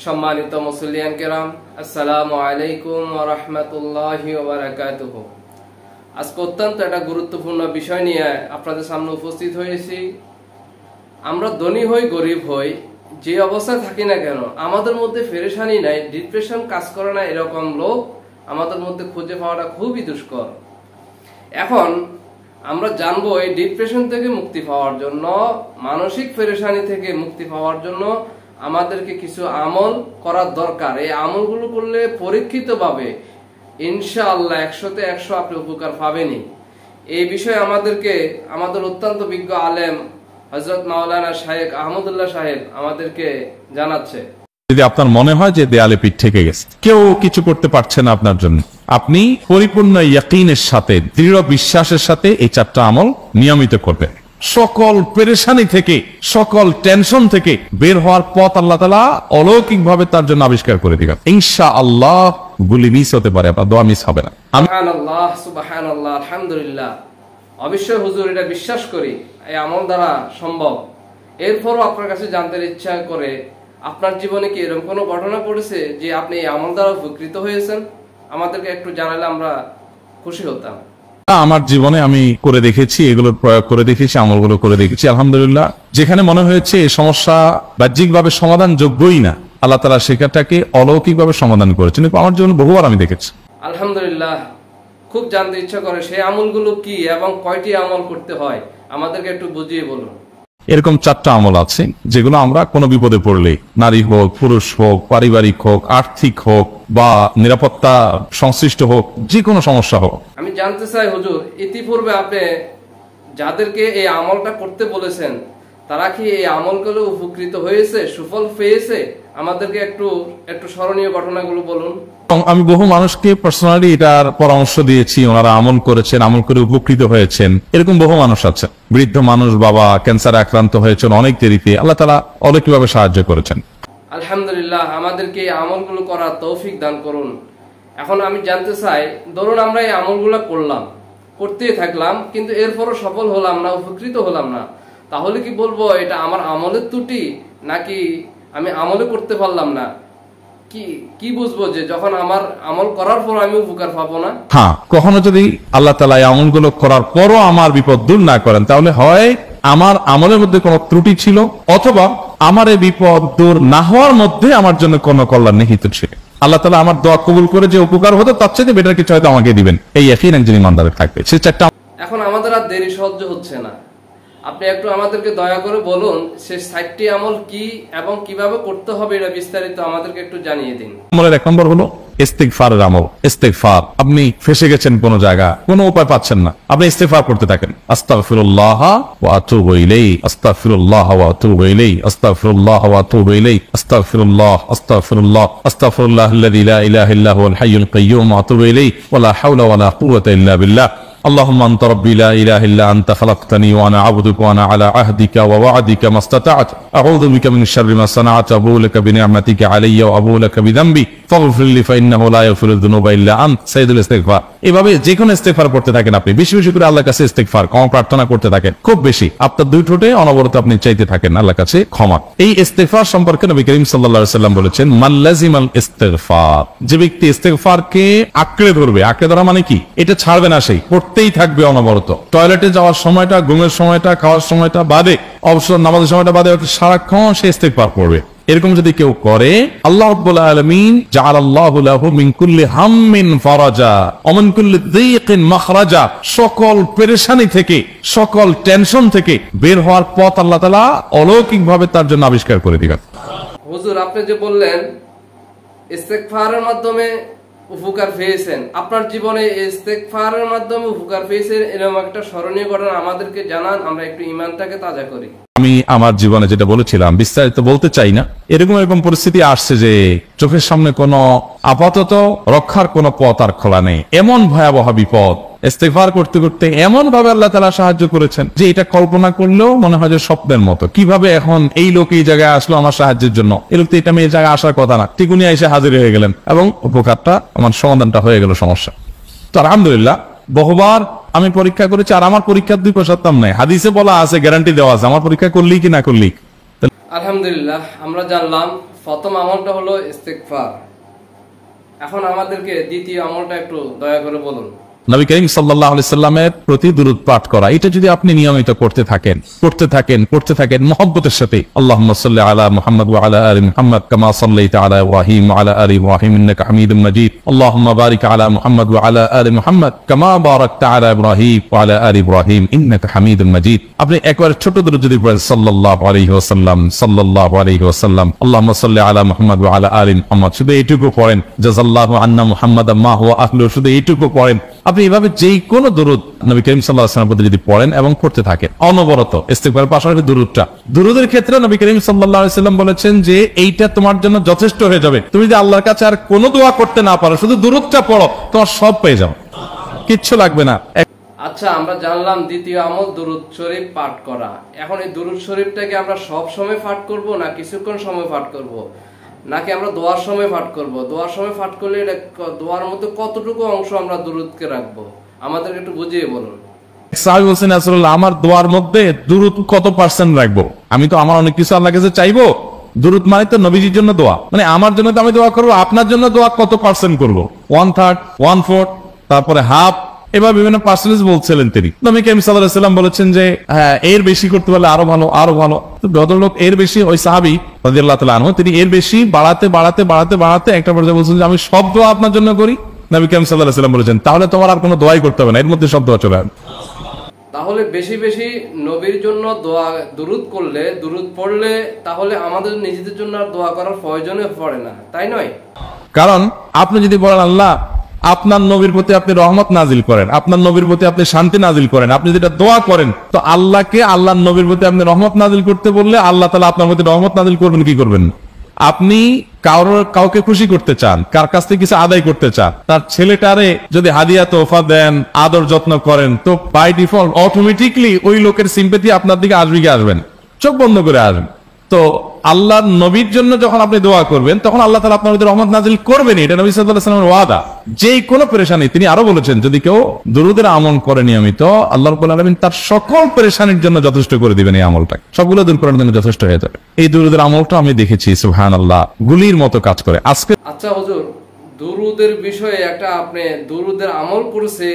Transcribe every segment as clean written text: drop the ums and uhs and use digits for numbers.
সম্মানিত মুসলিয়ান কেরাম, আসসালামু আলাইকুম ওয়া রাহমাতুল্লাহি ওয়া বারাকাতুহু। আজকে অত্যন্ত একটা গুরুত্বপূর্ণ বিষয় নিয়ে আপনাদের সামনে উপস্থিত হয়েছি। আমরা ধনী হই গরিব হই, যে অবস্থায় থাকি না কেন, আমাদের মধ্যে পেরেশানি নাই, ডিপ্রেশন কাজ করে না, এরকম লোক আমাদের মধ্যে খুঁজে পাওয়াটা খুবই দুষ্কর। এখন আমরা জানবো এই ডিপ্রেশন থেকে মুক্তি পাওয়ার জন্য, মানসিক পেরেশানি থেকে মুক্তি পাওয়ার জন্য আমাদেরকে কিছু আমল করার দরকার। এই আমলগুলো করলে পরীক্ষিতভাবে ইনশাআল্লাহ 100তে 100 আপনি উপকার পাবেনই। এই বিষয়ে আমাদেরকে আমাদের অত্যন্ত বিজ্ঞ আলেম হযরত মাওলানা শাইখ আহমদুল্লাহ সাহেব আমাদেরকে জানাচ্ছে। যদি আপনার মনে হয় যে দেয়ালে পিঠ ঠেকে গেছে, কেউ কিছু করতে পারছে না আপনার জন্য, আপনি পরিপূর্ণ ইয়াকিনের সাথে, দৃঢ় বিশ্বাসের সাথে এই 4টা আমল নিয়মিত করবেন। সকল পেরেশানি থেকে, সকল টেনশন থেকে বের হওয়ার পথ আল্লাহ তাআলা অলৌকিক ভাবে তার জন্য আবিষ্কার করে দিবেন। ইনশাআল্লাহ গুলি মিস হতে পারে, আপনার দোয়া মিস হবে না। সুবহানাল্লাহ, সুবহানাল্লাহ, আলহামদুলিল্লাহ। অবশ্যই হুজুর এটা বিশ্বাস করি এই আমল দ্বারা সম্ভব। এরপরও আপনার কাছে জানতে ইচ্ছা করে, আপনার জীবনে কি এরকম কোনো ঘটনা ঘটেছে যে আপনি এই আমল দ্বারা উপকৃত হয়েছেন? আমাদেরকে একটু জানালে আমরা খুশি হতাম। আমার জীবনে আমি করে দেখেছি, এগুলোর প্রয়োগ করে দেখেছি, আমলগুলো করে দেখেছি। আলহামদুলিল্লাহ, যেখানে মনে হয়েছে এই সমস্যা বাহ্যিকভাবে সমাধান যোগ্যই না, আল্লাহ তাআলা সেটাকে অলৌকিকভাবে সমাধান করেছেন। আমার জীবনে বহুবার আমি দেখেছি। আলহামদুলিল্লাহ। খুব জানতে ইচ্ছা করে সেই আমলগুলো কি এবং কয়টি আমল করতে হয়, আমাদেরকে একটু বুঝিয়ে বলুন। এরকম 4টা আমল আছে যেগুলো আমরা কোনো বিপদে পড়লে, নারী হোক, পুরুষ হোক, পারিবারিক হোক, আর্থিক হোক বা নিরাপত্তা সংশ্লিষ্ট হোক, যে কোনো সমস্যা হোক। আমি জানতে চাই হুজুর, ইতিপূর্বে আপনি যাদেরকে এই আমলটা করতে বলেছেন, তারা কি এই আমলগুলো উপকৃত হয়েছে, সুফল পেয়েছে? আমাদেরকে একটু স্মরণীয় ঘটনাগুলো বলুন। আমি বহু মানুষকে পার্সোনালি এটার পরামর্শ দিয়েছি, ওনারা আমল করেছেন, আমল করে উপকৃত হয়েছেন। এরকম বহু মানুষ আছে, বৃদ্ধ মানুষ, বাবা ক্যান্সারে আক্রান্ত হয়েছেন অনেক দেরিতে, আল্লাহ তাআলা অলৌকিকভাবে সাহায্য করেছেন। আলহামদুলিল্লাহ, আমাদেরকে এই আমলগুলো করার তৌফিক দান করুন। এখন আমি জানতে চাই, ধরুন আমরা এই আমলগুলো করতেই থাকলাম, কিন্তু এরপরও সফল হলাম না, উপকৃত হলাম না, তাহলে কি বলবো এটা আমার আমলের ত্রুটি, নাকি আমি আমলে করতে পারলাম না? কি বুঝবো যে যখন আমার আমল করার পর আমি উপকার পাবো না? হ্যাঁ, কখনো যদি আল্লাহ তাআলা এই আমলগুলো করার পরও আমার বিপদ দূর না করেন, তাহলে হয় আমার আমলের মধ্যে কোনো ত্রুটি ছিল, অথবা আমার এই বিপদ দূর না হওয়ার মধ্যে আমার জন্য কোনো কল্যাণ নিহিত ছিল। আল্লাহ তাআলা আমার দোয়া কবুল করে যে উপকার হতো, তার চেয়ে বেটার কিছু হয়তো আমাকে দিবেন, এই ইয়াকিন একজন ইমানদারের থাকবে। সেই 4টা। এখন আমাদের আর দেরি সহ্য হচ্ছে না, আপনি একটু আমাদেরকে দয়া করে বলুন সেই 60টি আমল কি এবং কিভাবে করতে হবে, এটা বিস্তারিত আমাদেরকে একটু জানিয়ে দিন। আমলের 1 নম্বর হলো ইস্তিগফারের আমল। ইস্তিগফার। আপনি ফেসে গেছেন কোনো জায়গা, কোনো উপায় পাচ্ছেন না, আপনি ইস্তিগফার করতে থাকেন। আস্তাগফিরুল্লাহ ওয়া আতুবু ইলাইহি, আস্তাগফিরুল্লাহ ওয়া আতুবু ইলাইহি, আস্তাগফিরুল্লাহ ওয়া আতুবু ইলাইহি, আস্তাগফিরুল্লাহ, আস্তাগফিরুল্লাহ, আস্তাগফিরুল্লাহাল্লাযী লা ইলাহা ইল্লা হুয়াল হাইয়ুল কাইয়্যুম ওয়া আতুবু ইলাইহি ওয়া লা হাওলা ওয়া লা কুওয়াতা ইল্লা বিল্লাহ। اللهم انت ربي لا اله الا انت خلقتني وانا عبدك وانا على عهدك ووعدك ما استطعت اعوذ بك من شر ما صنعت ابو لك بنعمتك علي وابو لك بذنبي فاغفر لي فانه لا يغفر الذنوب الا انت سيدুল ইস্তিগফার। এভাবে যে কোনো ইস্তিগফার করতে থাকেন, আপনি বেশি বেশি করে আল্লাহর কাছে ইস্তিগফার, ক্ষমা প্রার্থনা করতে থাকেন, খুব বেশি। আপনার 2 ঠোঁটে অনবরত আপনি চাইতে থাকেন আল্লাহর কাছে ক্ষমা। এই ইস্তিগফার সম্পর্কে নবী করিম সাল্লাল্লাহু আলাইহি ওয়াসাল্লাম বলেছেন, মান লাজিমাল ইস্তিগফার, যে ব্যক্তি ইস্তিগফারকে আঁকড়ে ধরবে, আঁকড়ে ধরা মানে কি, এটা ছাড়বে না, সেই পড়তেই থাকবে অনবরত। টয়লেটে যাওয়ার সময়টা, ঘুমের সময়টা, খাওয়ার সময়টা বাদে, অবসর নামাজের সময়টা বাদে সারাক্ষণ সে ইস্তিগফার করবে। এরকম যদি কেউ করে, আল্লাহ রাব্বুল আলামিন জাআলাল্লাহু লাহু মিন কুল্লি হাম্মিন ফারাজা ওয়া মিন কুল্লি যায়কিন মাখরাজা, সকল পেরেশানি থেকে, সকল টেনশন থেকে বের হওয়ার পথ আল্লাহ তাআলা অলৌকিকভাবে তার জন্য আবিষ্কার করে দিবেন। হুজুর, আপনি যে বললেন ইস্তিগফারের মাধ্যমে উপকার পেয়েছেন, আপনার জীবনে ইস্তিগফারের মাধ্যমে উপকার পেয়েছেন, এরকম একটা স্মরণীয় ঘটনা আমাদেরকে জানান, আমরা একটু ঈমানটাকে তাজা করি। আমি আমার জীবনে যেটা বলেছিলাম বিস্তারিত বলতে চাই না। এরকম পরিস্থিতি আসছে যে চোখের সামনে কোনো আপাতত রক্ষার কোনো পথ আর খোলা নেই, এমন ভয়াবহ বিপদ। ইস্তিগফার করতে করতে এমন ভাবে আল্লাহ তাআলা সাহায্য করেছেন যে এটা কল্পনা করলেও মনে হয় যে স্বপ্নের মতো। কিভাবে এখন এই লোক এই জায়গায় আসলো আমার সাহায্যের জন্য, এই লোক তো এটা এই জায়গায় আসার কথা না, ঠিক উনি এসে হাজির হয়ে গেলেন এবং উপকারটা, আমার সমাধানটা হয়ে গেল সমস্যা। তো আলহামদুলিল্লাহ, বহুবার আমি পরীক্ষা করেছি, আর আমার পরীক্ষার 2 পয়সার দাম নাই। হাদিসে বলা আছে, গ্যারান্টি দেওয়া আছে, আমার পরীক্ষা করলি কি না করলি। আলহামদুলিল্লাহ, আমরা জানলাম প্রথম আমলটা হলো ইস্তেগফার। এখন আমাদেরকে দ্বিতীয় আমলটা একটু দয়া করে বলুন। নবী করিম সাল্লাল্লাহু আলাইহি সাল্লামের প্রতি দুরূদ পাঠ করা, এটা যদি আপনি নিয়মিত করতে থাকেন মহব্বতের সাথে, আল্লাহুম্মা সাল্লি আলা মুহাম্মদ ওয়া আলা আলি মুহাম্মদ কামা সাল্লাইতা আলা ইব্রাহিম ওয়া আলা আলি ইব্রাহিম ইন্নাকা হামিদুম মাজিদ, আল্লাহুম্মা বারিক আলা মুহাম্মদ ওয়া আলা আলি মুহাম্মদ কামা বারাকতা আলা ইব্রাহিম ওয়া আলা আলি ইব্রাহিম ইন্নাকা হামিদুম মাজিদ। আপনি একবার ছোট দুরূদ যদি পড়েন, সাল্লাল্লাহু আলাইহি ওয়াসাল্লাম, আল্লাহুম্মা সাল্লি আলা মুহাম্মদ ওয়া আলা আলি মুহাম্মদ, শুধু এইটুকু পড়েন। জাযাল্লাহু আন্না মুহাম্মাদাম মা হুয়া আহলু, শুধু এইটুকু পড়েন। আপনি এইভাবে যেই কোনো দুরূদ নবী করিম সাল্লাল্লাহু আলাইহি ওয়াসাল্লামের প্রতি যদি পড়েন এবং পড়তে থাকেন অনবরত, ইস্তিগফারের পাশাপাশি দুরূদের ক্ষেত্রে নবী করিম সাল্লাল্লাহু আলাইহি ওয়াসাল্লাম বলেছেন যে এইটা তোমার জন্য যথেষ্ট হয়ে যাবে। তুমি যদি আল্লাহর কাছে আর কোনো দোয়া করতে না পারো, শুধু দুরূদটা পড়ো, তোমার সব পেয়ে যাও, কিচ্ছু লাগবে না। আচ্ছা, আমরা জানলাম দ্বিতীয় আমল দুরূদ শরীফ পাঠ করা। এখন এই দুরূদ শরীফটাকে আমরা সব সময় পাঠ করব, না কিছুক্ষণ সময় পাঠ করব, নাকি আমরা দোয়ার সময় পাঠ করব? দোয়ার সময় পাঠ করলে এটা দোয়ার মধ্যে কতটুকু অংশ আমরা দুরূদকে রাখবো, আমাদের একটু বুঝিয়ে বলুন। সাহাবী বলছেন, রাসূলুল্লাহ আমার দোয়ার মধ্যে দুরূদ কত পার্সেন্ট রাখবো? আমি তো আমার অনেক কিছু আল্লাহর কাছে চাইবো। দুরূদ মানে তো নবীজির জন্য দোয়া, মানে আমার জন্য তো আমি দোয়া করবো, আপনার জন্য দোয়া কত পার্সেন্ট করবো? 1/3, 1/4, তারপরে হাফ, এবার বিভিন্ন পার্সেন্টেজ বলছিলেন তিনি। নবী করিম সাল্লাল্লাহু আলাইহি ওয়াসাল্লাম বলেছেন যে হ্যাঁ, এর বেশি করতে পারলে আরো ভালো। তো ভদ্রলোক এর বেশি, ওই সাহাবী রাদিয়াল্লাহু তাআলা আনহু, তিনি এর বেশি বাড়াতে একটা পর্যায়ে বলছেন যে আমি সব দোয়া আপনার জন্য করি। নবী করিম সাল্লাল্লাহু আলাইহি ওয়াসাল্লাম বলেছেন তাহলে তোমার আর কোনো দোয়াই করতে হবে না, এর মধ্যে সব দোয়া চলে আসবে। তাহলে বেশি বেশি নবীর জন্য দোয়া দুরূদ পড়লে তাহলে আমাদের নিজেদের জন্য আর দোয়া করার প্রয়োজনই পড়ে না, তাই নয়? কারণ আপনি যদি বলেন আল্লাহ আপনার নবীর প্রতি আপনি রহমত নাজিল করেন, আপনার নবীর প্রতি আপনি শান্তি নাজিল করেন, আপনি যেটা দোয়া করেন, তো আল্লাহকে আল্লাহর নবীর প্রতি আপনি রহমত নাজিল করতে বললে আল্লাহ তাআলা আপনার প্রতি রহমত নাজিল করবেন কি করবেন? আপনি কাউকে খুশি করতে চান, কার কাছ থেকে কিছু আদায় করতে চান, তার ছেলেটারে যদি হাদিয়া তোফা দেন, আদর যত্ন করেন, তো বাই ডিফল্ট অটোমেটিকলি ওই লোকের সিম্পেথি আপনার দিকে আসবেন, চোখ বন্ধ করে আসবেন। তো আল্লাহর নবীর জন্য যখন আপনি দোয়া করবেন, তখন আল্লাহ তাআলা আপনার প্রতি রহমত নাজিল করবেন, এটা নবী সাল্লাল্লাহু আলাইহি ওয়াসাল্লামের ওয়াদা। যেই কোনো পেরেশানি, তিনি আরো বলেছেন যদি কেউ দুরূদের আমল করে নিয়মিত, আল্লাহ রাব্বুল আলামিন তার সকল পেরেশানির জন্য যথেষ্ট করে দিবেন। এই আমলটা সবগুলো দূর করার জন্য যথেষ্ট হয়ে যাবে। এই দুরূদের আমলটা আমি দেখেছি সুবহানাল্লাহ গুলির মতো কাজ করে। আজকে আচ্ছা হুজুর, দুরূদের বিষয়ে একটা আপনি দুরূদের আমল করেছে,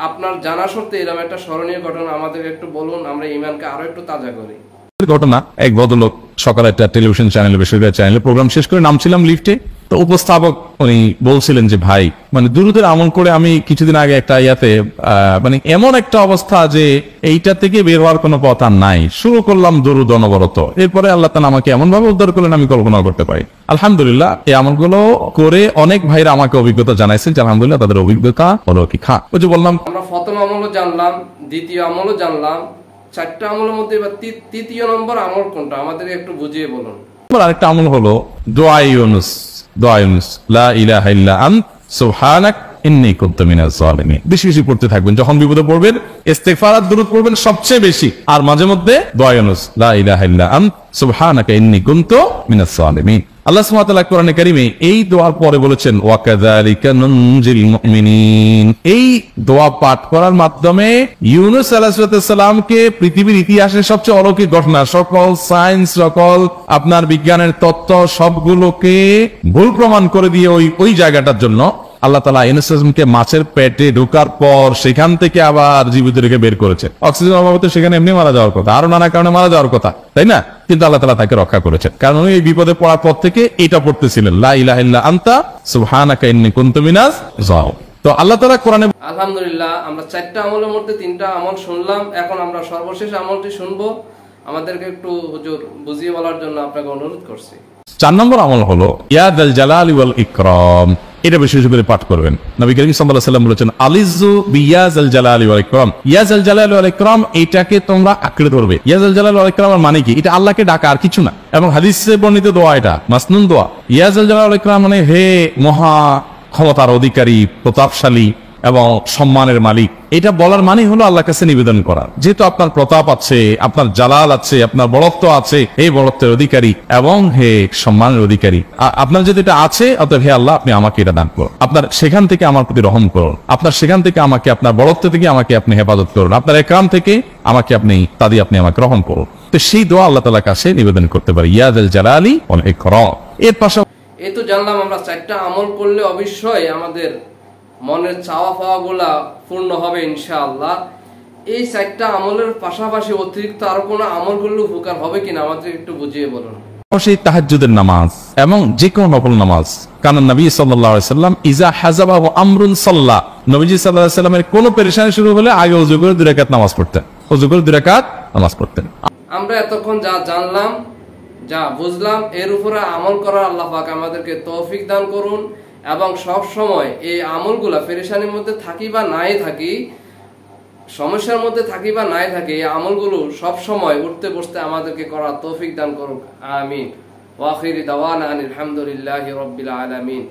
আপনার জানা সত্ত্বে এরকম একটা স্মরণীয় ঘটনা আমাদের একটু বলুন, আমরা ঈমানকে আরো একটু তাজা করি। ঘটনা, এক ভদ্রলোক সকালে একটা টেলিভিশন চ্যানেলে, বেসরকারি চ্যানেলে প্রোগ্রাম শেষ করে নামছিলাম লিফটে, তো উপস্থাপক উনি বলছিলেন যে ভাই, মানে দুরূদের আমল করে আমি কিছুদিন আগে একটা ইয়াতে মানে এমন একটা অবস্থা যে এইটা থেকে বের হওয়ার কোনো পথ আর নাই, শুরু করলাম দুরূদ অনবরত, এরপরে আল্লাহ তাআলা আমাকে এমন ভাবে উদ্ধার করলেন আমি কল্পনা করতে পারি। আলহামদুলিল্লাহ, এই আমলগুলো করে অনেক ভাইরা আমাকে অভিজ্ঞতা জানাইছেন যে আলহামদুলিল্লাহ তাদের অভিজ্ঞতা হলো কি খা। ওই যে বললাম আমরা প্রথম আমলও জানলাম, দ্বিতীয় আমলও জানলাম, 4টা আমলের মধ্যে এবার তৃতীয় নম্বর আমল কোনটা আমাদের একটু বুঝিয়ে বলুন। আরেকটা আমল হলো দোয়া ইউনুস, লা ইলাহা ইল্লা আন্ত সুবহানাক ইন্নী কুনতু মিনাজ জালিমিন। বেশি বেশি পড়তে থাকবেন, যখন বিপদে পড়বেন ইস্তিগফার আর দুরূদ পড়বেন সবচেয়ে বেশি, আর মাঝে মধ্যে দোয়া ইউনুস, লা ইলাহা ইল্লা আন্ত সুবহানাকা ইন্নী কুনতু মিনাজ জালিমিন। আল্লাহ সুবহানাহু ওয়া তাআলা কোরআনে কারীমে এই দোয়ার পরে বলেছেন ওয়া কাযালিকা নুনজিল মুমিনিন। এই দোয়া পাঠ করার মাধ্যমে ইউনূস আলাইহিস সালামকে পৃথিবীর ইতিহাসের সবচেয়ে অলৌকিক ঘটনা, সকল সায়েন্স, সকল আপনার বিজ্ঞানের তত্ত্ব সবগুলোকে ভুল প্রমাণ করে দিয়ে ওই জায়গাটার জন্য আল্লাহ তাআলা ইউনূসকে মাছের পেটে ঢোকার পর সেখান থেকে আবার জীবিত রেখে বের করেছে। অক্সিজেন অভাবে তো সেখানে এমনি মারা যাওয়ার কথা, আরো নানা কারণে মারা যাওয়ার কথা, তাই না? কিন্তু আল্লাহ তাআলা তাকে রক্ষা করেছেন, কারণ উনি এই বিপদে পড়ার পর থেকে এটা পড়তেছিলেন, লা ইলাহা ইল্লা আনতা সুবহানাকা ইন্নী কুনতু মিনাজ জালিমিন। তো আল্লাহ তাআলা কোরআনে, আলহামদুলিল্লাহ, আমরা 4টা আমলের মধ্যে 3টা আমল শুনলাম, এখন আমরা সর্বশেষ আমলটি শুনবো। আমাদেরকে একটু হুজুর বুঝিয়ে বলার জন্য আপনাকে অনুরোধ করছি। 4 নম্বর আমল হলো ইয়া যাল জালালি ওয়াল ইকরাম। এটা বেশি বেশি করে পাঠ করবেন। নবী করিম সাল্লাল্লাহু আলাইহি ওয়াসাল্লাম বলেছেন আলিজু বিয়া যাল জালালি ওয়াল ইকরাম। ইয়া যাল জালালি ওয়াল ইকরাম, এটাকে তোমরা আঁকড়ে ধরবে। ইয়া যাল জালালি ওয়াল ইকরাম মানে কি? এটা আল্লাহকে ডাকা, আর কিছু না। এবং হাদিসে বর্ণিত দোয়া, এটা মাসনুন দোয়া। ইয়া যাল জালালি ওয়াল ইকরাম মানে হে মহা ক্ষমতার অধিকারী, প্রতাপশালী এবং সম্মানের মালিক। এটা বলার মানে হলো আল্লাহর কাছে নিবেদন করা, যেহেতু আপনার প্রতাপ আছে, আপনার জালাল আছে, আপনার বড়ত্ব আছে, এই বড়ত্বের অধিকারী এবং হে সম্মানের অধিকারী, আপনার যদি এটা আছে, অতএব হে আল্লাহ আপনি আমাকে এটা দান করুন, আপনার সেখান থেকে আমার প্রতি রহম করুন, আপনার সেখান থেকে আমাকে, আপনার বড়ত্ব থেকে আমাকে আপনি হেফাজত করুন, আপনার একরাম থেকে আমাকে আপনি, তা দিয়ে আপনি আমাকে রহম করুন। তো সেই দোয়া আল্লাহ তাআলার কাছে নিবেদন করতে পারি, ইয়া যাল জালালি ওয়াল ইকরাম। এর পাশাপাশি এই তো জানলাম আমরা 4টা আমল করলে অবশ্যই আমাদের মনের চাওয়া পাওয়া গুলা পূর্ণ হবে ইনশাআল্লাহ। এই 4টা আমলের পাশাপাশি অতিরিক্ত আরো কোনো আমল করলে উপকার হবে কিনা আমাদের একটু বুঝিয়ে বলুন। সেই তাহাজ্জুদের নামাজ এবং যে কোনো নফল নামাজ, কারণ নবী সাল্লাল্লাহু আলাইহি সাল্লাম ইজা হাযাবাহু আমরুন সাল্লা, নবীজি সাল্লাল্লাহু আলাইহি সাল্লামের কোন পেরেশানি শুরু হলে আগে ওযু করে 2 রাকাত নামাজ পড়তেন, ওযু করে 2 রাকাত নামাজ পড়তেন। আমরা এতক্ষণ যা জানলাম, যা বুঝলাম, এর উপরে আমল করার আল্লাহ পাক আমাদেরকে তৌফিক দান করুন এবং সব সময় এই আমলগুলা পেরেশানির মধ্যে থাকি বা নাই থাকি, সমস্যার মধ্যে থাকি বা নাই থাকি, এই আমলগুলো সব সময় উঠতে বসতে আমাদেরকে করার তৌফিক দান করুন। আমিন। ওয়া আখিরি দাওয়ানা আনিল হামদুলিল্লাহি রাব্বিল আলামিন।